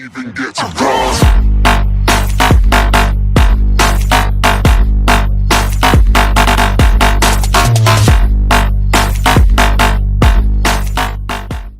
even get to cross.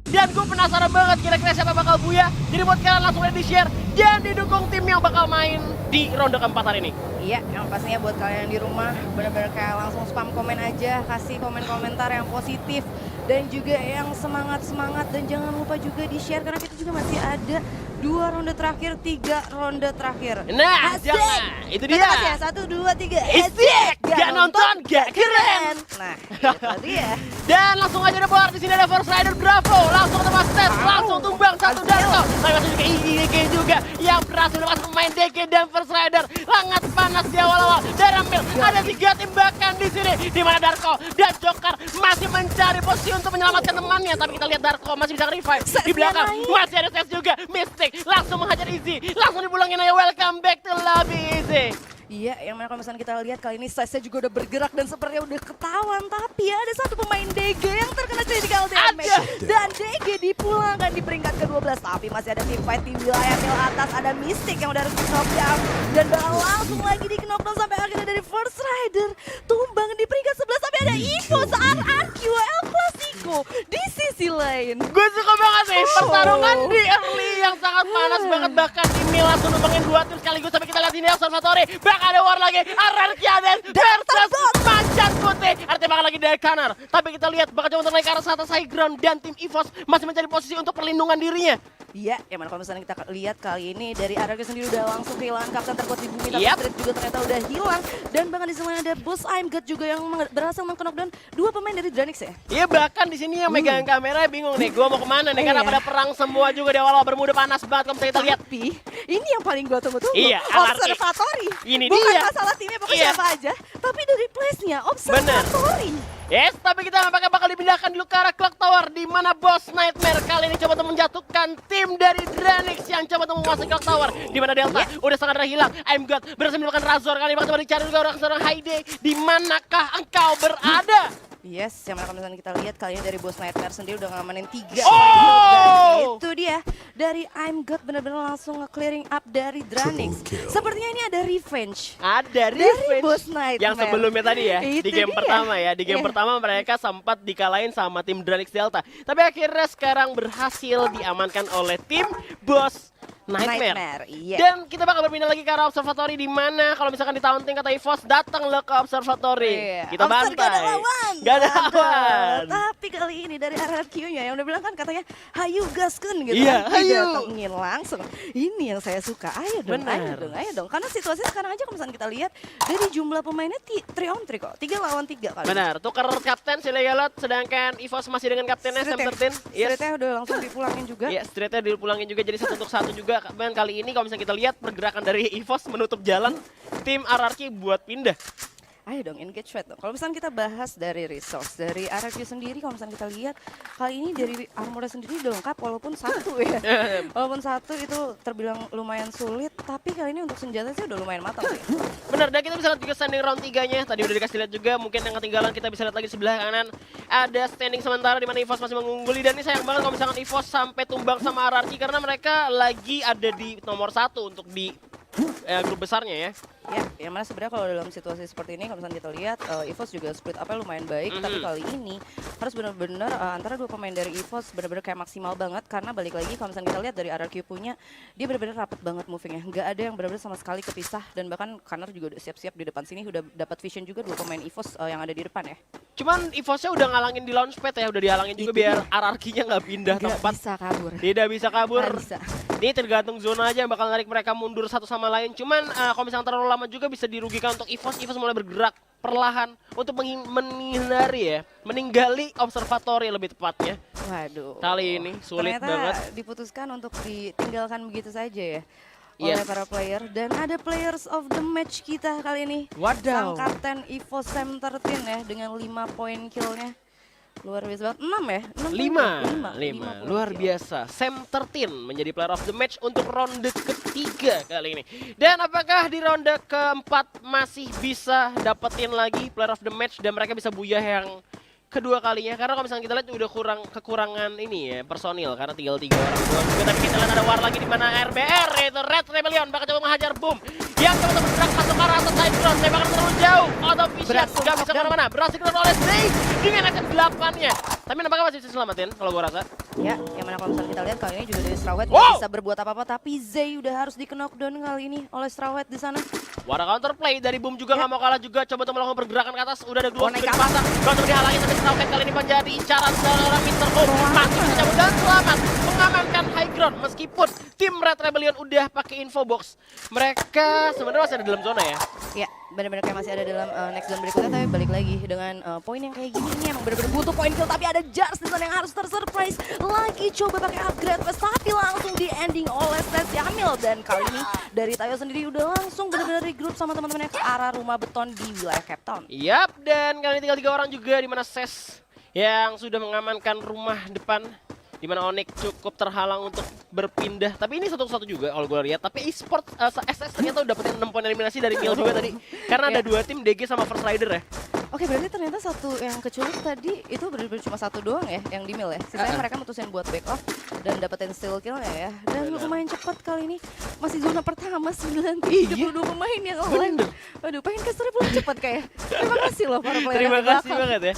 Dan gue penasaran banget kira-kira siapa bakal buya. Jadi buat kalian langsung di share dan didukung tim yang bakal main di ronde keempat hari ini. Iya, yang pastinya buat kalian yang di rumah bener-bener kayak langsung spam komen aja, kasih komen-komentar yang positif dan juga yang semangat-semangat, dan jangan lupa juga di-share karena kita juga masih ada 2 ronde terakhir, 3 ronde terakhir. Nah, Asik. jangan. Itu Kita dia. kasih ya, 1, 2, 3. Asik. Gak nonton, gak keren. Nah, itu dia. Dan langsung aja deh di sini ada Force Rider Bravo, langsung tebas tes, langsung tumbang satu Darko. Tapi masih juga IDG juga yang berhasil lepas pemain DG dan Force Rider. Sangat panas di awal-awal. Daramil ada 3 tim bahkan di sini, di mana Darko dan Joker masih mencari posisi untuk menyelamatkan temannya. Tapi kita lihat Darko masih bisa revive. Di belakang masih ada Ses juga, Mystic langsung menghajar Easy, langsung dipulangin aja. Welcome back to lobby Easy. Iya, yang mana kalau misalnya kita lihat kali ini Size-nya juga udah bergerak dan sepertinya udah ketahuan. Tapi ada satu pemain DG yang terkena critical damage. Dan DG dipulangkan di peringkat ke-12. Tapi masih ada teamfight di wilayah mil atas. Ada Mystic yang udah harus di knockdown. Dan bakal langsung lagi di knockdown sampai akhirnya dari Force Rider tumbang di peringkat 11. Tapi ada Evo, RRQ, El Clasico di sisi lain. Gue suka banget nih pertarungan di early yang sangat panas banget. Bahkan di mil langsung numbangin 2 tim sekaligus. Tapi kita lihat ini Observatory. Bakal ada war lagi. Ararkiades versus Macan Putih. Artinya bakal lagi dari Kanar. Tapi kita lihat bakal coba untuk naik ke arah atas high ground. Dan tim EVOS masih mencari posisi untuk perlindungan dirinya. Iya, yang mana kalau misalnya kita lihat kali ini dari RRQ sendiri udah langsung kehilangan kapten terkuat di bumi. Tapi Yep. Street juga ternyata udah hilang. Dan bahkan di sana ada Boss I'm God juga yang berhasil meng-knockdown 2 pemain dari Dranix ya. Iya, bahkan di sini yang megang kamera bingung nih. Gue mau kemana nih? Karena Iya. pada perang semua juga di awal-awal bermuda panas banget. Kalau misalnya kita lihat. Tapi ini yang paling gua tunggu-tunggu. Iya, LRQ. Observatory. Ini Bukan dia. masalah timnya pokoknya Iya. siapa aja. Tapi dari place-nya Observatory. Yes, tapi kita nampaknya bakal dipindahkan dulu ke arah Clock Tower, di mana Boss Nightmare kali ini coba untuk menjatuhkan tim dari Dranix yang coba untuk menguasai Clock Tower, di mana Delta udah sangat hilang. I'm God berhasil melakukan Razor kali ini, bakal coba dicari juga orang seorang Haide. Di manakah engkau berada? Yes, yang mana kalau misalnya kita lihat kali ini dari Boss Nightmare sendiri udah ngamanin 3. Oh! Itu dia. Dari I'm God bener-bener langsung nge-clearing up dari Dranix. Sepertinya ini ada revenge. Ada Dari revenge Boss Nightmare. yang sebelumnya tadi ya, Itu di game dia. pertama ya. Di game Iya. pertama mereka sempat dikalahin sama tim Dranix Delta. Tapi akhirnya sekarang berhasil diamankan oleh tim Boss Nightmare. Iya. Dan kita bakal berpindah lagi ke arah Observatory, di mana kalau misalkan di taunting kata EVOS, datang lo ke Observatory. Iya. Kita Obser bantai. gak ada lawan. Gak ada Betul. lawan. Tapi kali ini dari RRQ-nya yang udah bilang kan katanya hayu gaskeun gitu Iya, kan. hayu. Didatengin langsung. Ini yang saya suka. Ayo dong, Benar. ayo dong. Karena situasinya sekarang aja kalau misalnya kita lihat dari jumlah pemainnya 3 on 3 kok. 3 lawan 3 kali. Benar, tukar kapten Silayalot, sedangkan EVOS masih dengan kaptennya Sam 13. Yes. Streetnya udah langsung dipulangin juga. Iya, streetnya dipulangin juga jadi 1 untuk 1 juga. Dan kali ini kalau misalnya kita lihat pergerakan dari EVOS menutup jalan tim RRQ buat pindah. Ayo dong, engage fight dong. Kalau misalnya kita bahas dari resource, dari RRQ sendiri, kalau misalnya kita lihat kali ini dari armornya sendiri udah lengkap walaupun 1 ya. Walaupun 1 itu terbilang lumayan sulit, tapi kali ini untuk senjata sih udah lumayan matang sih. Benar, dan kita bisa lihat juga standing round 3-nya. Tadi udah dikasih lihat juga, mungkin yang ketinggalan kita bisa lihat lagi sebelah kanan. Ada standing sementara di mana EVOS masih mengungguli, dan ini sayang banget kalau misalkan EVOS sampai tumbang sama RRQ karena mereka lagi ada di nomor 1 untuk di grup besarnya ya. Ya, yang mana sebenarnya kalau dalam situasi seperti ini, kalau misalnya kita lihat EVOS juga split up-nya lumayan baik, tapi kali ini harus benar-benar antara 2 pemain dari EVOS benar-benar kayak maksimal banget, karena balik lagi kalau misalnya kita lihat dari RRQ punya, dia benar-benar rapet banget movingnya, nggak ada yang benar-benar sama sekali kepisah, dan bahkan Kanar juga udah siap-siap di depan sini, udah dapat vision juga 2 pemain EVOS yang ada di depan ya. Cuman EVOS-nya udah ngalangin di launchpad ya, udah dihalangin juga Itu biar dia. RRQ-nya nggak pindah Nggak tempat. bisa kabur. Tidak bisa kabur. Nggak bisa. Ini tergantung zona aja yang bakal narik mereka mundur satu sama lain. Cuman kalau misalnya terlalu lama juga bisa dirugikan untuk EVOS. EVOS mulai bergerak perlahan untuk menghindari ya, meninggali Observatory lebih tepatnya. Waduh. Kali ini sulit ternyata banget. diputuskan untuk ditinggalkan begitu saja ya. Yes. Oleh para player, dan ada players of the match kita kali ini. Wadaw. Sang kapten EVOS Sam 13 ya dengan 5 poin killnya. Luar biasa banget. 6 ya? 5 luar biasa. Sam 13 menjadi player of the match untuk ronde ketiga kali ini. Dan apakah di ronde keempat masih bisa dapetin lagi player of the match dan mereka bisa buyah yang kedua kalinya, karena kalau misalnya kita lihat udah kekurangan ini ya personil karena tinggal 3 orang doang juga. Tapi kita lihat ada war lagi di mana RBR yaitu Red Rebellion bakal coba menghajar Boom yang coba bergerak masuk ke arah atas side ground, tembakan terlalu jauh. Auto Vision nggak bisa kemana-mana, berhasil dilakukan oleh Zay dengan SM8-nya. Tapi nampaknya masih bisa selamatin kalau gua rasa. Ya, yang mana kalau misalnya kita lihat kali ini juga dari Straw Hat Wow! nggak bisa berbuat apa-apa, tapi Zay udah harus di knockdown kali ini oleh Straw Hat di sana. Wadah counterplay dari Boom juga nggak mau kalah juga, coba untuk melakukan pergerakan ke atas. Udah ada Glow naik di ke pasang, Glow coba dihalangi tapi Straw Hat kali ini menjadi incaran seorang Mr. Home. Masih bisa cabut dan selamat mengamankan high ground meskipun tim Red Rebellion udah pakai info box. Mereka sebenarnya masih ada dalam zona ya. Ya, benar-benar kayak masih ada dalam next zone berikutnya, tapi balik lagi dengan poin yang kayak gini ini emang benar-benar butuh poin kill, tapi ada Jars di sana yang harus tersurprise lagi coba pakai upgrade West, tapi langsung di ending oleh Stes Yamil. Dan kali ini dari Tayo sendiri udah langsung benar-benar regroup sama teman-temannya ke arah rumah beton di wilayah Cape Town. Yap, dan kali ini tinggal 3 orang juga di mana Ses yang sudah mengamankan rumah depan, di mana Onyx cukup terhalang untuk berpindah. Tapi ini satu-satu juga kalau gue lihat. Tapi eSport SS ternyata udah dapetin 6 poin eliminasi dari Mil juga tadi. Karena ada 2 tim DG sama First Rider ya. Oke, berarti ternyata satu yang kecuali tadi itu benar-benar cuma 1 doang ya yang di Mil ya. Sisanya mereka mutusin buat back off dan dapetin steal kill ya. Dan lumayan cepat kali ini. Masih zona pertama 32 pemain yang online. Waduh, pengen ke story belum cepat kayak. Terima kasih loh para player. Terima kasih banget ya.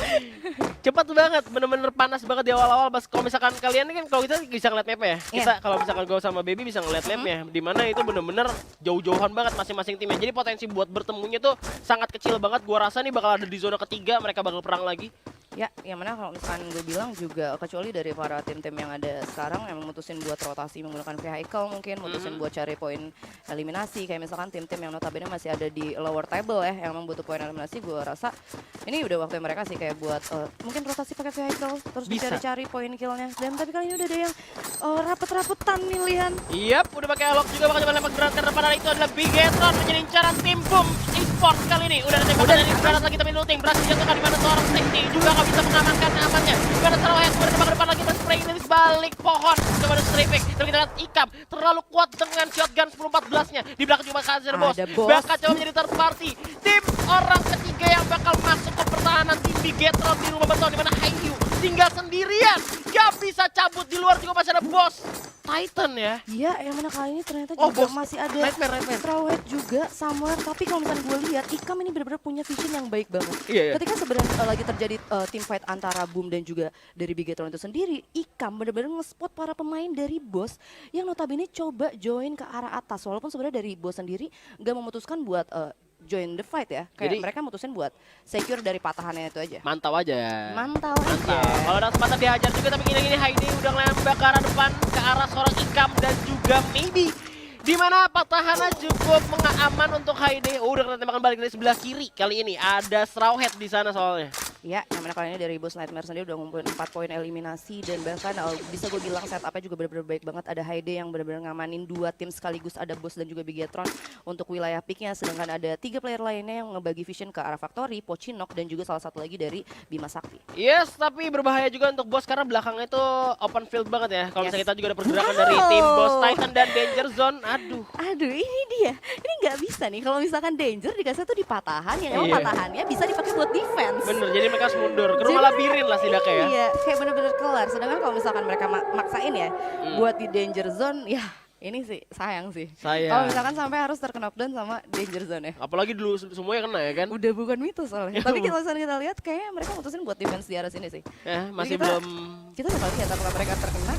Cepat banget, bener-bener panas banget di awal-awal. Kalau misalkan kalian kan, kalau kita bisa ngeliat mapnya ya. Kita kalau misalkan gue sama Baby bisa ngeliat mapnya. Dimana itu bener-bener jauh-jauhan banget masing-masing timnya. Jadi potensi buat bertemunya tuh sangat kecil banget. Gua rasa nih bakal ada di zona ketiga, mereka bakal perang lagi. Ya, yang mana kalau misalkan gue bilang juga kecuali dari para tim-tim yang ada sekarang yang memutusin buat rotasi menggunakan vehicle mungkin, mutusin buat cari poin eliminasi. Kayak misalkan tim-tim yang notabene masih ada di lower table ya, yang membutuh poin eliminasi, gue rasa ini udah waktu mereka sih kayak buat mungkin rotasi pakai vehicle, terus dicari-cari poin killnya. Dan tapi kali ini udah ada yang rapet-rapetan nih Lihan. Yap, udah pakai Alok juga bakal coba lempar granat ke depan. Itu adalah Bigetron menjadi incaran tim Boom Esports kali ini. Udah ada tembakan dari granat lagi tapi looting, berhasil jatuhkan di mana seorang safety juga nggak bisa mengamankan amannya. Karena Straw Hat berdempak ke depan lagi berspray dari balik pohon. Coba ada stripping. Terus kita lihat Ikam terlalu kuat dengan shotgun 10-14-nya. Di belakang juga Kaiser Boss. Bakal coba menjadi third party. Tim orang ketiga yang bakal masuk ke pertahanan tim Bigetron di rumah beton, di mana Hayu tinggal sendirian. Gak bisa cabut, di luar juga masih ada Boss Titan ya. Iya, yang mana kali ini ternyata juga masih ada Nightmare. Straw Hat juga somewhere. Tapi kalau misalnya gue lihat, Ikam ini benar-benar punya vision yang baik banget. Iya. Ketika sebenarnya lagi terjadi team fight antara Boom dan juga dari Bigetron itu sendiri, Ikam benar-benar nge-spot para pemain dari Boss yang notabene coba join ke arah atas. Walaupun sebenarnya dari Boss sendiri nggak memutuskan buat join the fight ya. Kayak Jadi, mereka mutusin buat secure dari patahannya itu aja. Mantau aja. Mantap aja. Kalau ada kesempatan dihajar juga, tapi gini Heidi udah ngelempar ke arah depan, ke arah seorang Ikam dan juga Maybe. Di mana patahannya cukup aman untuk Heidi. Udah kena tembakan balik dari sebelah kiri. Kali ini ada Straw Hat di sana soalnya. Ya, yang mana kali ini dari Boss Nightmare sendiri udah ngumpulin 4 poin eliminasi dan bahkan bisa gue bilang setupnya juga benar-benar baik banget. Ada Haide yang benar-benar ngamanin 2 tim sekaligus, ada Boss dan juga Bigetron untuk wilayah picknya. Sedangkan ada 3 player lainnya yang ngebagi vision ke arah Factory, Pochinok dan juga salah satu lagi dari Bima Sakti. Yes, tapi berbahaya juga untuk Boss karena belakangnya itu open field banget ya. Kalau misalnya kita juga ada pergerakan dari tim Boss Titan dan Danger Zone, Aduh, ini dia. Ini nggak bisa nih kalau misalkan Danger dikasih tuh di patahan, yang emang patahannya bisa dipakai buat defense. Bener, jadi mereka harus mundur ke rumah labirin lah setidaknya ya. Iya, kayak bener-bener kelar. Sedangkan kalau misalkan mereka maksain ya buat di Danger Zone, ya ini sih sayang sih. Kalau misalkan sampai harus terknockdown sama Danger Zone ya. Apalagi dulu semuanya kena ya kan. Udah bukan mitos soalnya. Tapi kalau misalkan kita lihat kayaknya mereka mutusin buat defense di arah sini sih. Ya, masih belum. Kita bakal lihat apakah mereka terkena.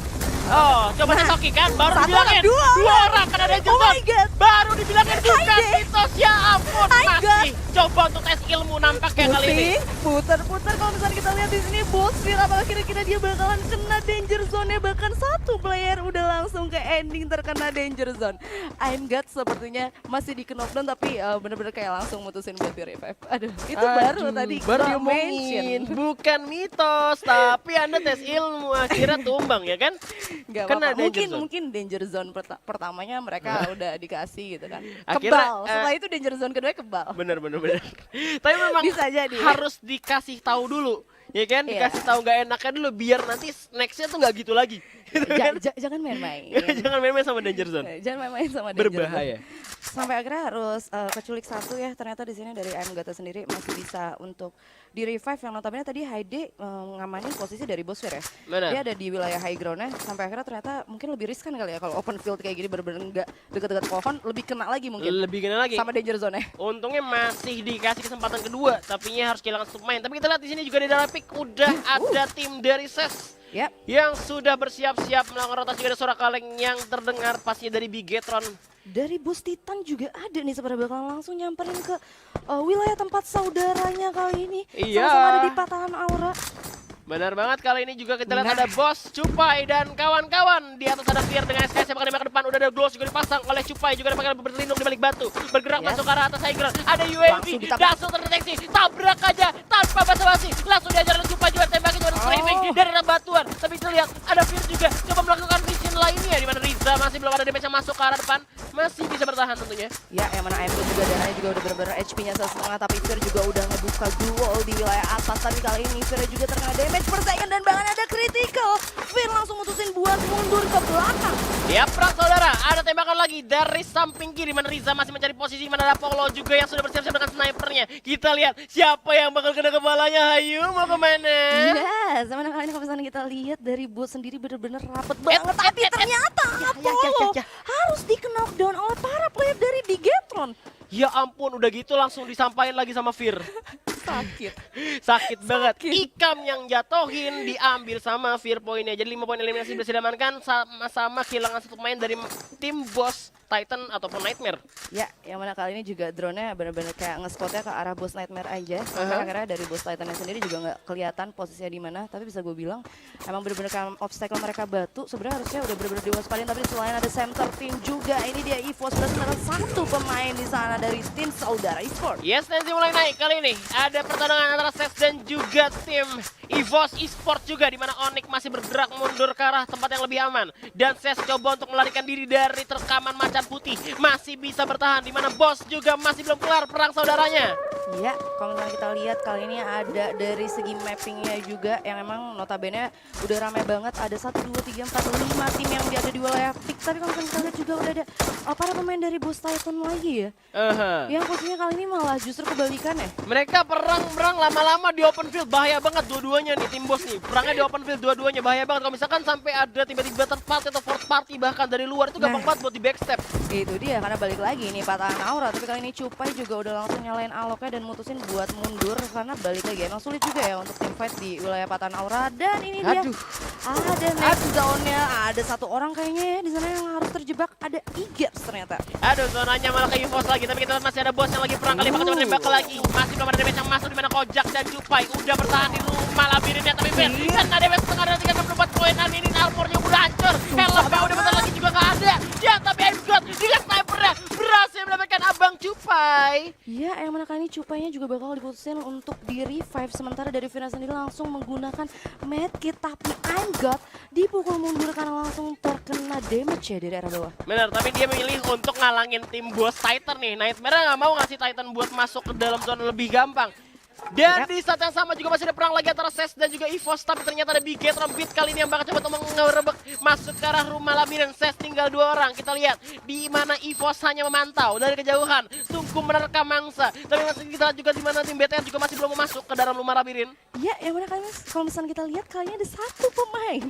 Oh, coba Toki kan baru dibilangin dua orang kan ada Danger Zone. Baru dibilangin bukan mitos, ya ampun. Masih coba untuk tes ilmu nampaknya kali ini. Putar-putar kalau misalnya kita lihat di sini Boxfire, apakah kira-kira dia bakalan kena Danger Zone-nya, bahkan 1 player udah langsung ke ending terkena Danger Zone. I'm God sepertinya masih di knockdown tapi bener-bener kayak langsung mutusin buat di revive. Aduh, itu baru tadi baru diomongin. Bukan mitos, tapi Anda tes ilmu akhirnya tumbang ya kan? Gak apa-apa, mungkin Danger Zone pertamanya mereka udah dikasih gitu kan. Kebal, setelah itu Danger Zone kedua kebal. Bener. Tapi memang bisa jadi, harus dikasih tahu dulu. Ya kan, dikasih tahu nggak enaknya dulu biar nanti nextnya tuh nggak gitu lagi. Jangan main-main. Jangan main-main sama Danger Zone. Jangan main-main sama Danger Zone. Berbahaya. Sampai akhirnya harus keculik satu ya. Ternyata di sini dari AM Gata sendiri masih bisa untuk di revive yang notabene tadi Haide ngamanin posisi dari Bosfir ya. Benar. Dia ada di wilayah high ground-nya sampai akhirnya ternyata mungkin lebih riskan kali ya kalau open field kayak gini bener-bener nggak deket-deket pohon, lebih kena lagi mungkin. Lebih kena lagi. Sama danger zone-nya. Untungnya masih dikasih kesempatan kedua, tapi harus kehilangan satu pemain. Tapi kita lihat di sini juga di dalam pick udah ada tim dari SES. Yap. Yang sudah bersiap-siap melakukan rotasi, juga ada suara kaleng yang terdengar pastinya dari Bigetron. Dari bos Titan juga ada nih sebenarnya bakalan langsung nyamperin ke wilayah tempat saudaranya kali ini. Iya. Sama-sama ada di patahan aura. Benar banget, kali ini juga kita lihat ada Bos, Cupai, dan kawan-kawan. Di atas ada Fear dengan SKS yang bakal ke depan. Udah ada Gloss juga dipasang oleh Cupai, juga bakal berlindung di balik batu. Bergerak masuk ke arah atas high ground. Ada UAV, langsung terdeteksi. Tabrak aja tanpa basa-basi. Langsung diajar oleh Cupai, juga tembakin juga streaming dari arah batuan. Tapi kita lihat ada Fear juga coba melakukan vision lainnya, di mana Riza masih belum ada damage yang masuk ke arah depan. Masih bisa bertahan tentunya. Ya, yang mana AMG juga darahnya juga udah bener-bener HP-nya setengah, tapi Fear juga udah ngebuka duel di wilayah atas. Tapi kali ini Fear juga terkena damage per second dan bahkan ada critical. Fear langsung mutusin buat mundur ke belakang. Ya, perang saudara, ada tembakan lagi dari samping kiri, mana Riza masih mencari posisi, mana ada Polo juga yang sudah bersiap-siap dengan snipernya. Kita lihat siapa yang bakal kena kepalanya. Hayu, mau kemana? Yes, mana kali ini kalau misalnya kita lihat dari bot sendiri bener-bener rapet banget. Tapi ternyata Apollo harus di knockdown oleh para player dari Bigetron. Ya ampun, udah gitu langsung disampaikan lagi sama Fear. Sakit. Sakit banget. Ikam yang jatohin diambil sama Fear poinnya. Jadi 5 poin eliminasi berhasil diamankan, sama-sama kehilangan satu pemain dari tim Boss Titan ataupun Nightmare. Ya, yang mana kali ini juga drone-nya benar-benar kayak nge-spotnya ke arah Boss Nightmare aja. Sampai akhirnya dari Boss Titan-nya sendiri juga nggak kelihatan posisinya di mana. Tapi bisa gue bilang emang benar-benar kayak obstacle mereka batu. Sebenarnya harusnya udah benar-benar diwaspadin. Tapi selain ada Center Team juga, ini dia EVOS benar-benar satu pemain di sana dari tim Saudara Esports. Yes, tensi mulai naik kali ini. Ada pertarungan antara SES dan juga tim EVOS Esports juga, di mana Onyx masih bergerak mundur ke arah tempat yang lebih aman. Dan SES coba untuk melarikan diri dari terkaman macan putih. Masih bisa bertahan, di mana Boss juga masih belum kelar perang saudaranya. Ya, kalau misalnya kita lihat kali ini ada dari segi mappingnya juga yang emang notabene udah ramai banget. Ada 1, 2, 3, 4, 5 tim yang ada di wilayah pick. Tapi kalau misalnya kita lihat juga udah ada para pemain dari Boss Titan lagi ya. Yang posisinya kali ini malah justru kebalikan ya. Mereka perang lama-lama di open field, bahaya banget dua-duanya nih tim Boss nih. Perangnya di open field dua-duanya bahaya banget. Kalau misalkan sampai ada tiba-tiba third party atau fourth party bahkan dari luar, itu gampang banget buat di backstep. Itu dia, karena balik lagi nih patahan aura. Tapi kali ini Cupai juga udah langsung nyalain aloknya dan mutusin buat mundur karena balik lagi. Emang sulit juga ya untuk tim fight di wilayah patahan aura. Dan ini dia ada next zone-nya. Ada satu orang kayaknya ya di sana yang harus terjebak. Ada Igaps ternyata. Aduh, zonanya malah ke EVOS lagi. Tapi kita lihat masih ada Boss yang lagi perang kali bakal coba nembak lagi. Masih belum ada damage yang masuk, di mana Kojak dan Cupai udah bertahan di rumah labirinnya. Tapi Ben kena damage setengah dari 34 poin. Dan ini armornya udah hancur. Helmnya udah bentar lagi juga gak ada. Ya, tapi Aimgot dengan snipernya berhasil mendapatkan Abang Cupai. Ya, yang mana kali ini Cupainya juga bakal diputusin untuk di revive. Sementara dari Vina sendiri langsung menggunakan medkit. Tapi Aimgot dipukul mundur karena langsung terkena damage ya dari arah bawah. Bener, tapi dia memilih untuk ngalangin tim Boss Titan nih. Nightmare nggak mau ngasih Titan buat masuk ke dalam zona lebih gampang. Dan di saat yang sama juga masih ada perang lagi antara SES dan juga EVOS. Tapi ternyata ada Bigetron Beat kali ini yang bakal coba untuk mengerebek masuk ke arah rumah labirin. SES tinggal 2 orang. Kita lihat di mana EVOS hanya memantau dari kejauhan, tunggu menerkam mangsa. Tapi masih kita lihat juga di mana tim BTR juga masih belum masuk ke dalam rumah labirin. Ya, yang mana kali kalau misalnya kita lihat kali ini ada satu pemain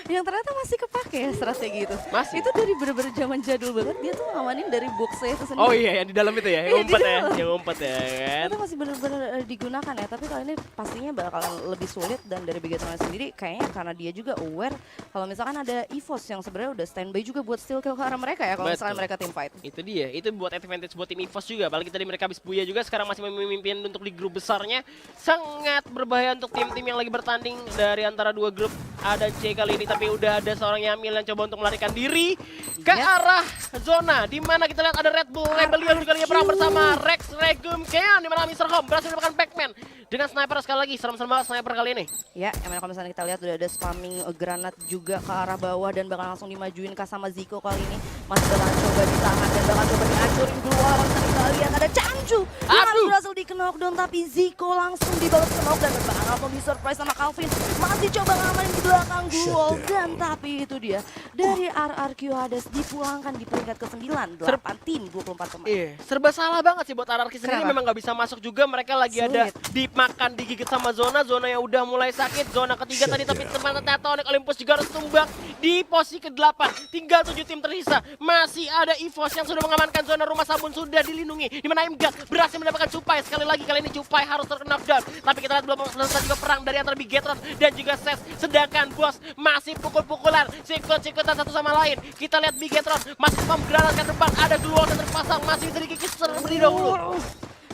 yang ternyata masih kepake ya strategi itu. Masih? Itu dari bener-bener zaman jadul banget. Dia tuh ngamanin dari boxnya itu sendiri. Oh iya, yang di dalam itu ya, yang umpet ya, yang umpet ya kan. Itu masih bener-bener digunakan ya, tapi kali ini pastinya bakalan lebih sulit. Dan dari Bigetron sendiri kayaknya karena dia juga aware kalau misalkan ada EVOS yang sebenarnya udah standby juga buat steal kill ke arah mereka ya kalau misalnya mereka team fight. Itu dia, itu buat advantage buat tim EVOS juga. Apalagi tadi mereka habis Buya juga, sekarang masih memimpin untuk di grup besarnya. Sangat berbahaya untuk tim-tim yang lagi bertanding dari antara 2 grup. Ada C kali ini, tapi udah ada seorang Yamil yang coba untuk melarikan diri ke arah zona. Dimana kita lihat ada Red Bull Rebellion juga lagi perang bersama Rex Regum Keon. Dimana Mr. Home berhasil mendapatkan Pac-Man dengan sniper sekali lagi. Serem-serem banget sniper kali ini. Ya, yang mana kalau misalnya kita lihat udah ada spamming granat juga ke arah bawah dan bakal langsung dimajuin ke sama Zico kali ini. Masih bakal coba ditahan dan bakal coba dihancurin dulu. Kalau misalnya kita lihat ada Chan 7 yang harus berhasil di knockdown, tapi Zico langsung dibalas ke knockdown dan bahkan langsung di surprise sama Calvin. Masih coba ngamanin di belakang Guol, dan tapi itu dia dari RRQ Hades dipulangkan di peringkat ke-9, 8 tim 24 pemain. Iya, serba salah banget sih buat RRQ sendiri. Kenapa? Memang nggak bisa masuk juga, mereka lagi ada dimakan, digigit sama zona yang udah mulai sakit, zona ketiga tadi, tapi teman Tectonic Olympus juga harus tumbang di posisi ke-8. Tinggal 7 tim tersisa. Masih ada EVOS yang sudah mengamankan zona rumah sabun, sudah dilindungi. Di mana Imgat berhasil mendapatkan Cupai. Sekali lagi kali ini Cupai harus terkena knockdown. Tapi kita lihat belum selesai juga perang dari antara Bigetron dan juga Ses. Sedangkan Bos masih pukul-pukulan, sikut-sikutan satu sama lain. Kita lihat Bigetron masih memgranat ke depan. Ada Gluol yang terpasang, masih dari kikis terlebih dahulu.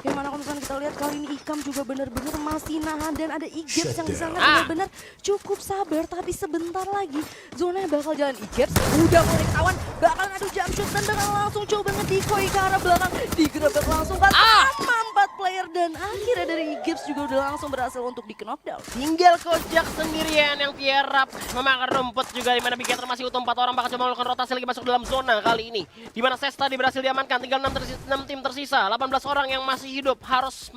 Yang mana kalau misalnya kita lihat kali ini Ikam juga benar-benar masih nahan, dan ada Igeps yang di sana benar-benar cukup sabar, tapi sebentar lagi zona bakal jalan. Igeps udah mulai ketahuan, bakalan ada jump shoot dan bakal langsung coba nge-decoy ke arah belakang, digerebek langsung kan sama 4 player, dan akhirnya dari Igeps juga udah langsung berhasil untuk di knockdown. Tinggal Kojak sendirian yang tiarap memakan rumput juga, di mana Bigetron masih utuh 4 orang, bakal coba melakukan rotasi lagi masuk dalam zona kali ini. Di mana Ses tadi berhasil diamankan, tinggal 6 tim tersisa, 18 orang yang masih hidup harus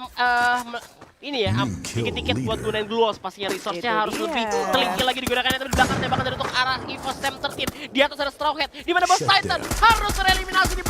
ini ya, dikit-dikit buat gunain Gluos, pastinya resource-nya harus lebih teliti lagi digunakan. Tapi di belakang tembakan dari untuk arah EVOS Tem 13. Di atas ada Straw Hat, di mana Boss Titan harus tereliminasi di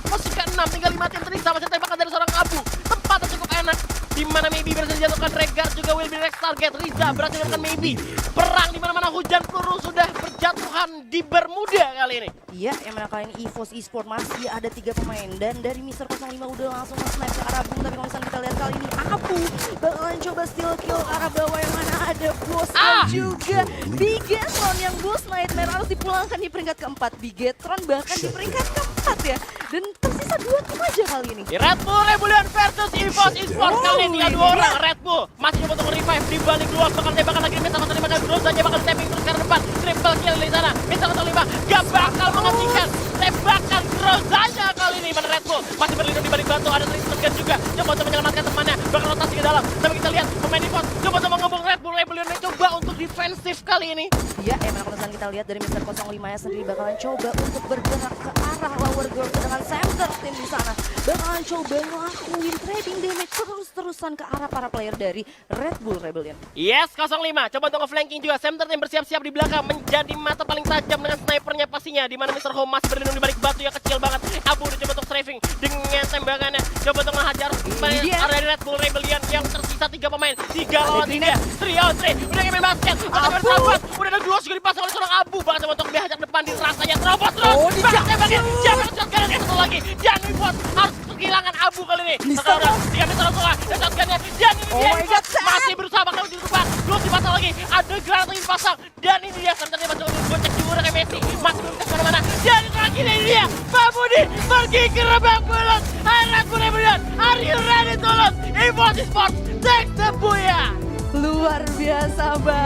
posisi ke-6. Tinggal 5 tim tersisa, masih tembakan dari seorang Abu. Tempatnya cukup enak, di mana Maybe berhasil dijatuhkan. Regar juga will be next target. Riza berhasil dijatuhkan Maybe. Perang di mana-mana, hujan peluru sudah berjatuhan di Bermuda kali ini. Iya, yang mana kali ini EVOS Esports masih ada 3 pemain, dan dari Mr. 05 udah langsung nge-snipe ke arah Bung. Tapi kalau misalnya kita lihat kali ini Abu bakalan coba steal kill ke arah bawah, yang mana ada Bos dan juga Bigetron. Yang Bos Nightmare harus dipulangkan di peringkat ke-4, Bigetron bahkan di peringkat ke-4 ya, dan tersisa 2 tim aja kali ini. Red Bull Rebellion versus EVOS Esports. Kali ini tinggal 2 orang. Red Bull masih coba untuk revive di balik Gluos, bakal tembakan lagi. Minta kontak tembakan Gluos saja, bakal stepping terus ke depan. Triple kill di sana. Minta kontak 5 gak bakal menghentikan tembakan Grozanya kali ini. Mana Red Bull masih berlindung di balik batu, ada Tristan juga coba untuk menyelamatkan temannya, bakal rotasi ke dalam. Tapi kita lihat pemain EVOS coba untuk mengebuk Red Bull Rebellion yang coba untuk defensif kali ini. Iya, emang kalau kita lihat dari Mr. 05 nya sendiri bakalan coba untuk bergerak ke arah lower ground dengan center tim di sana. Bakalan coba ngelakuin trading damage terus-terusan ke arah para player dari Red Bull Rebellion. Yes, 05 coba untuk nge-flanking juga. Center tim bersiap-siap di belakang, menjadi mata paling tajam dengan snipernya pastinya. Di mana Mr. Home masih berlindung di balik batu yang kecil banget. Abu udah coba untuk strafing dengan tembakannya, coba untuk ngehajar area Red Bull Rebellion yang tersisa 3 pemain, 3 lawan 3, 3 on 3. Udah main basket, udah bersahabat, udah ada Gluos juga dipasang oleh seorang Abu, bahkan coba untuk dihajar depan, dirasanya terobos terus. Bahkan tembakin, jangan shotgun yang satu lagi, dan EVOS harus kehilangan Abu kali ini. Setelah udah 3 meter semua, dan shotgunnya, dan ini dia masih berusaha bakal di depan. Gluos dipasang lagi, ada granat lagi dipasang, dan ini dia sebenarnya masih untuk gocek juga kayak Messi, masih belum kemana-mana. Dan terakhir ini dia, Pak Budi pergi ke rebak bulat. Red Bull Rebellion, are you ready to lose? EVOS Esports, take the booyah! Luar biasa banget.